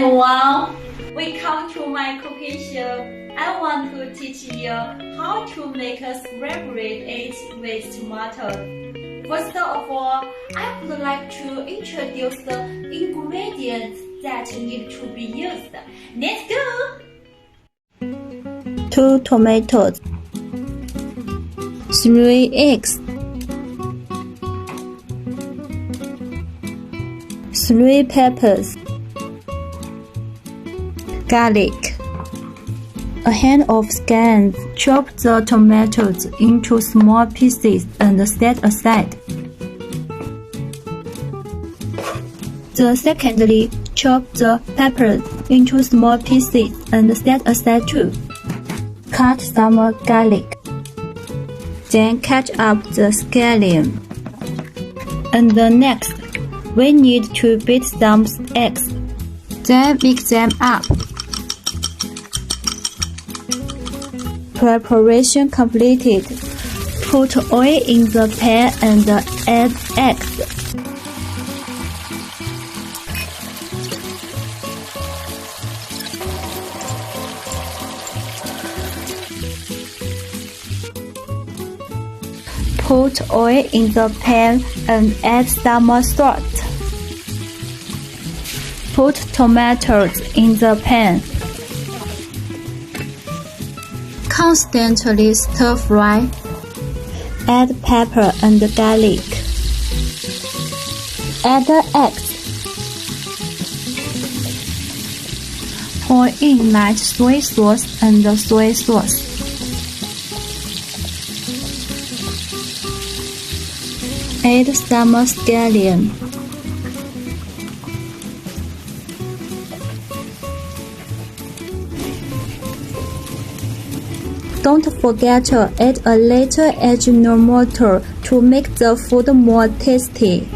everyone, welcome to my cooking show. I want to teach you how to make a scrambled eggs with tomato. First of all, I would like to introduce the ingredients that need to be used. Let's go! 2 tomatoes, 3 eggs, 3 peppers, garlic, a hand of scallions. Chop the tomatoes into small pieces and set aside. Secondly, chop the peppers into small pieces and set aside too. Cut some garlic. Then cut up the scallion. And next, we need to beat some eggs. Then mix them up. Preparation completed. Put oil in the pan and add eggs. Put oil in the pan and add some salt. Put tomatoes in the pan. Constantly stir fry. Add pepper and garlic. Add eggs. Pour in light soy sauce and soy sauce. Add some scallion. Don't forget to add a little Ajinomoto to make the food more tasty.